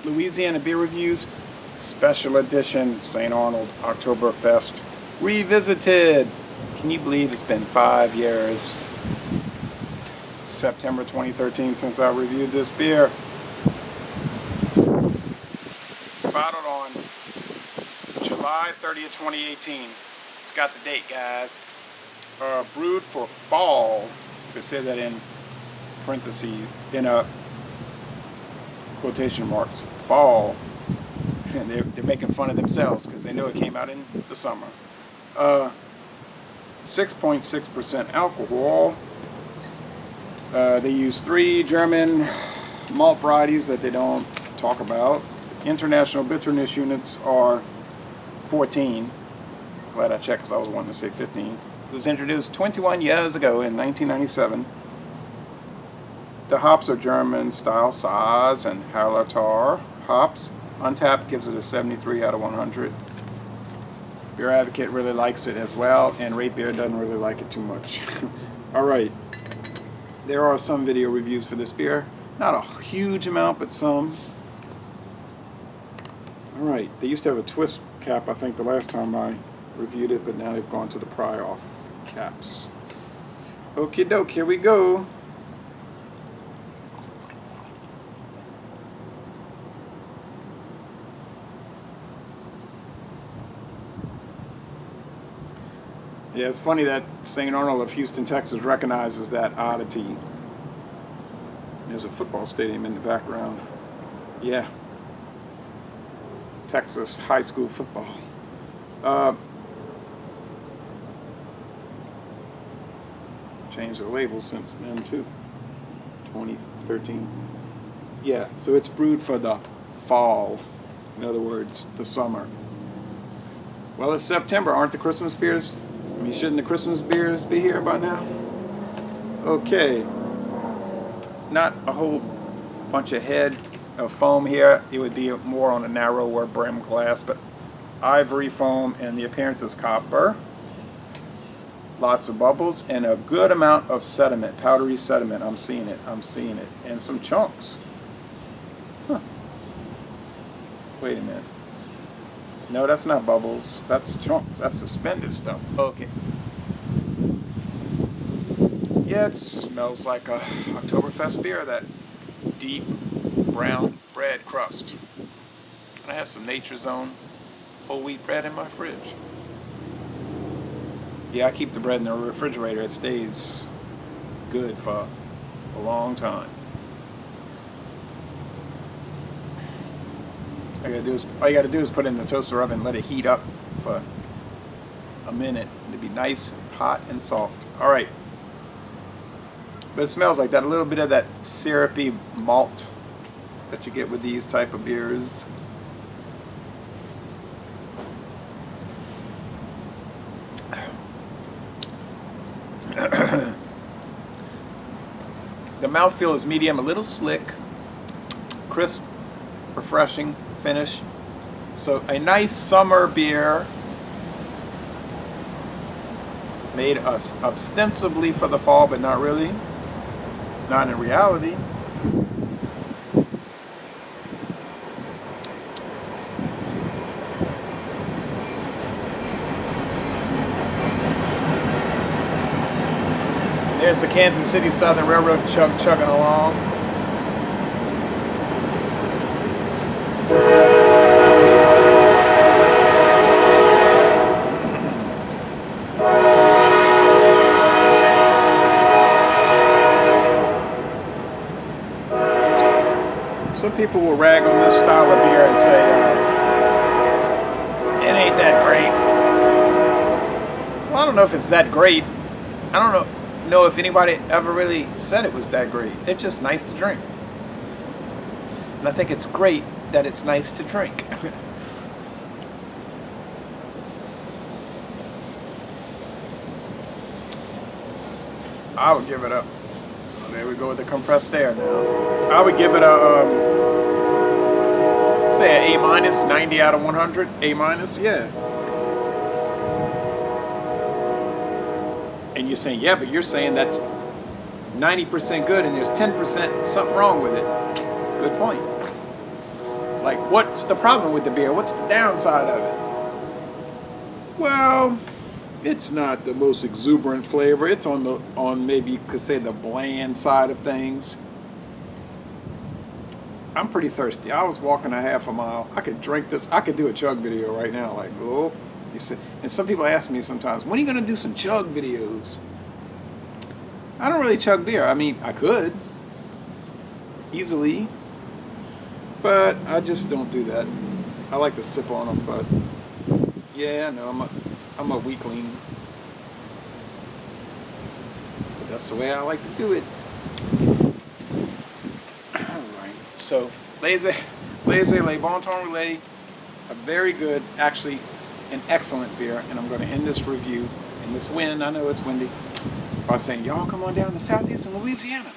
Louisiana Beer Reviews, Special Edition, St. Arnold Oktoberfest, Revisited. Can you believe it's been 5 years? September 2013 since I reviewed this beer. It's bottled on July 30th, 2018. It's got the date, guys. Brewed for fall. They say that in parentheses, in quotation marks, fall. And they're making fun of themselves because they know it came out in the summer. 6.6% alcohol. They use 3 German malt varieties that they don't talk about. International bitterness units are 14. Glad I checked because I was wanting to say 15. It was introduced 21 years ago in 1997. The hops are German style Saaz and Hallertau hops. Untapped gives it a 73 out of 100. Beer Advocate really likes it as well, and Rate Beer doesn't really like it too much. Alright, there are some video reviews for this beer. Not a huge amount, but some. Alright, they used to have a twist cap, I think, the last time I reviewed it, but now they've gone to the pry-off caps. Okie doke, here we go. Yeah, it's funny that St. Arnold of Houston, Texas recognizes that oddity. There's a football stadium in the background. Yeah. Texas high school football. Changed the label since then too. 2013. Yeah, so it's brewed for the fall. In other words, the summer. Well, it's September. Aren't the Christmas beers? I mean, shouldn't the Christmas beers be here by now? Okay. Not a whole bunch of head of foam here. It would be more on a narrower brim glass, but ivory foam, and the appearance is copper. Lots of bubbles and a good amount of sediment, powdery sediment. I'm seeing it. And some chunks. Huh. Wait a minute. No, that's not bubbles. That's chunks. That's suspended stuff. Okay. Yeah, it smells like a Oktoberfest beer, that deep brown bread crust. And I have some Nature's Own whole wheat bread in my fridge. Yeah, I keep the bread in the refrigerator. It stays good for a long time. All you gotta do is put it in the toaster oven and let it heat up for a minute. It'll be nice, hot, and soft. All right. But it smells like that. A little bit of that syrupy malt that you get with these type of beers. The mouthfeel is medium, a little slick, crisp, refreshing finish. So a nice summer beer made us ostensibly for the fall, but not really. Not in reality. There's the Kansas City Southern Railroad chugging along. Some people will rag on this style of beer and say, it ain't that great. Well, I don't know if it's that great. I don't know if anybody ever really said it was that great. They're just nice to drink. And I think it's great that it's nice to drink. I would give it a, there we go with the compressed air now. I would give it a, say an A-, 90 out of 100. A-, yeah. And you're saying, yeah, but you're saying that's 90% good and there's 10% something wrong with it. Good point. Like, what's the problem with the beer? What's the downside of it? Well, it's not the most exuberant flavor. It's on maybe you could say the bland side of things. I'm pretty thirsty. I was walking a half a mile. I could drink this. I could do a chug video right now. Like, oh, you said. And some people ask me sometimes, when are you gonna do some chug videos? I don't really chug beer. I mean, I could easily, but I just don't do that. I like to sip on them, but yeah, no, I'm a weakling. But that's the way I like to do it. Alright, so Les Le Bon Temps Relais, a very good, actually an excellent beer, and I'm going to end this review in this wind. I know it's windy, by saying, y'all come on down to southeastern Louisiana.